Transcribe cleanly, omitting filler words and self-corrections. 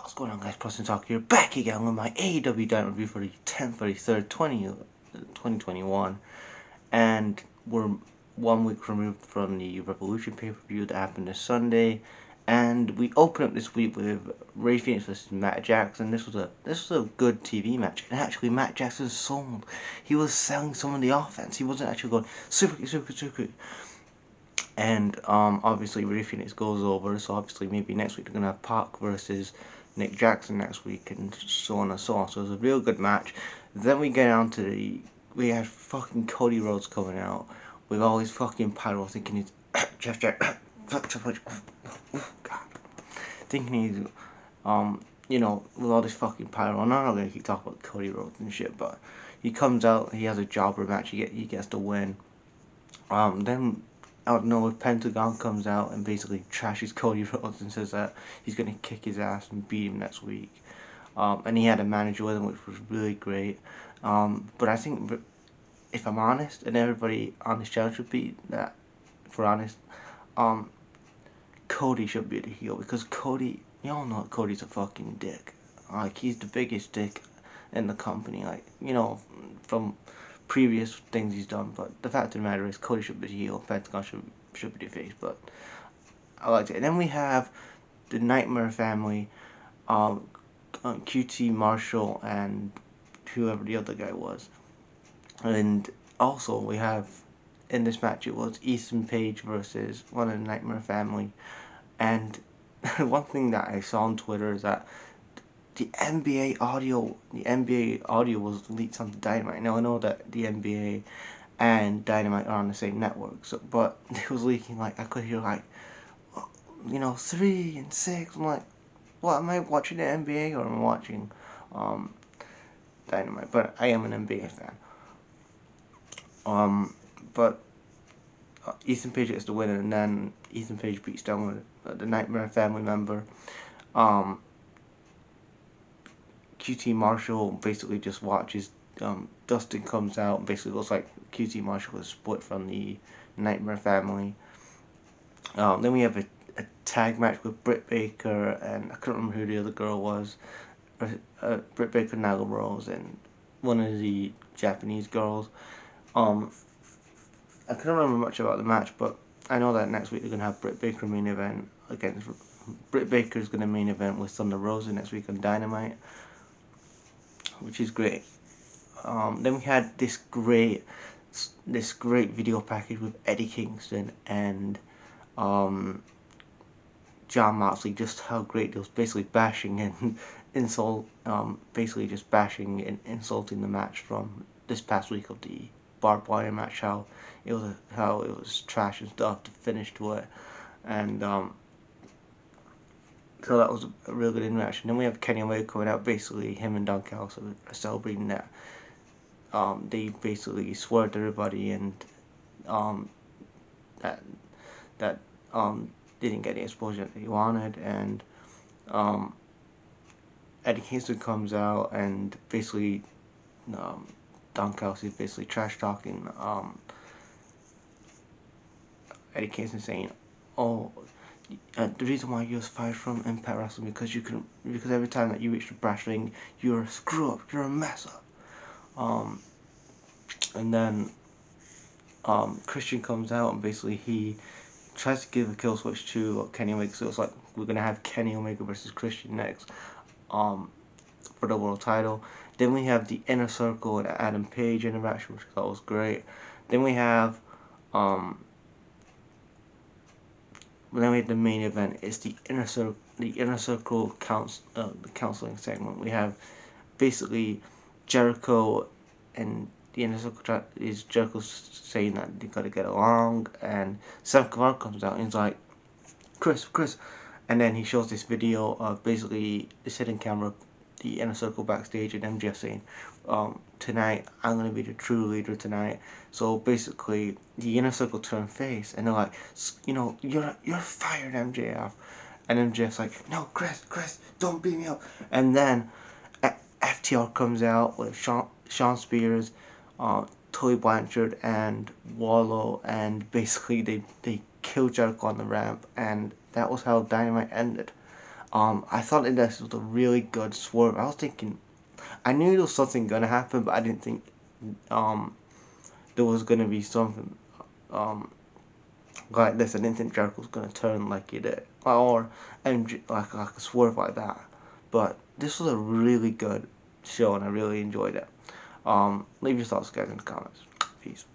What's going on, guys? Plus Talk here, back again with my AEW Dynamite review for the 10th, 33rd, 2021. And we're 1 week removed from the Revolution pay-per-view that happened this Sunday. And we open up this week with Ray Phoenix versus Matt Jackson. This was a good TV match. And actually, Matt Jackson sold. He was selling some of the offense. He wasn't actually going super. And obviously Ray Phoenix goes over, so obviously maybe next week they're gonna have Pac versus Nick Jackson next week, and so on and so on. So it was a real good match. Then we get on to we have fucking Cody Rhodes coming out with all his fucking pyro, thinking he's Jeff God, thinking he's with all this fucking pyro. I'm not gonna keep talking about Cody Rhodes and shit, but he comes out, he has a jobber match, he gets the win. Then out of nowhere, Pentagon comes out and basically trashes Cody Rhodes and says that he's going to kick his ass and beat him next week. And he had a manager with him, which was really great. But I think, if I'm honest, and everybody on this channel should be that, if we're honest, Cody should be the heel, because Cody, you all know Cody's a fucking dick. Like, he's the biggest dick in the company, from previous things he's done. But the fact of the matter is, Cody should be the heel, Pentagon should be the face. But I liked it. And then we have the Nightmare Family, QT Marshall and whoever the other guy was. And also we have, in this match, it was Ethan Page versus one of the Nightmare Family. And one thing that I saw on Twitter is that the NBA audio was leaked onto Dynamite. Now I know that the NBA and Dynamite are on the same network, but it was leaking. Like, I could hear 3 and 6. I'm like, what, am I watching the NBA or am I watching Dynamite? But I am an NBA fan. But Ethan Page gets the win, and then Ethan Page beats down with the Nightmare Family member. QT Marshall basically just watches Dustin comes out, and basically looks like QT Marshall was split from the Nightmare Family. Then we have a tag match with Britt Baker, and I can't remember who the other girl was. Britt Baker, Nyla Rose, and one of the Japanese girls. I can't remember much about the match, but I know that next week they're going to have Britt Baker main event against... Britt Baker's going to main event with Thunder Rosa next week on Dynamite, which is great. Then we had this great video package with Eddie Kingston and John Moxley. Just how great it was, basically bashing and basically just bashing and insulting the match from this past week of the barbed wire match. How it was trash and stuff, the finish to it, and so that was a real good interaction. Then we have Kenny Omega coming out. Basically, him and Don Callis are celebrating that. They basically swear to everybody, and that didn't get the exposure that they wanted. And Eddie Kingston comes out, and basically Don Callis is basically trash talking Eddie Kingston, saying, "Oh, the reason why you was fired from Impact Wrestling because every time that you reach the brass ring, you're a screw up, you're a mess up." And then Christian comes out, and basically he tries to give a kill switch to Kenny Omega. So it's like we're gonna have Kenny Omega versus Christian next for the world title. Then we have the Inner Circle and Adam Page interaction, which I thought was great. Then we have the main event. It's the Inner Circle. The Inner Circle the counseling segment. We have basically Jericho, and the Inner Circle is Jericho saying that they gotta get along, and Sam Guevara comes out and he's like, Chris, and then he shows this video of basically this hidden camera, the Inner Circle backstage, and MJF saying, tonight I'm gonna be the true leader tonight. So basically the Inner Circle turn face, and they're like, you're fired, MJF. And MJF's like, no, Chris, don't beat me up. And then FTR comes out with Sean Spears, Tully Blanchard, and Wallow, and basically they killed Jericho on the ramp, and that was how Dynamite ended. I thought that this was a really good swerve. I was thinking, I knew there was something gonna happen, but I didn't think um there was gonna be something um like this. I didn't think Jericho was gonna turn like he did, or MJ, like a swerve like that. But this was a really good show, and I really enjoyed it. Leave your thoughts, guys, in the comments. Peace.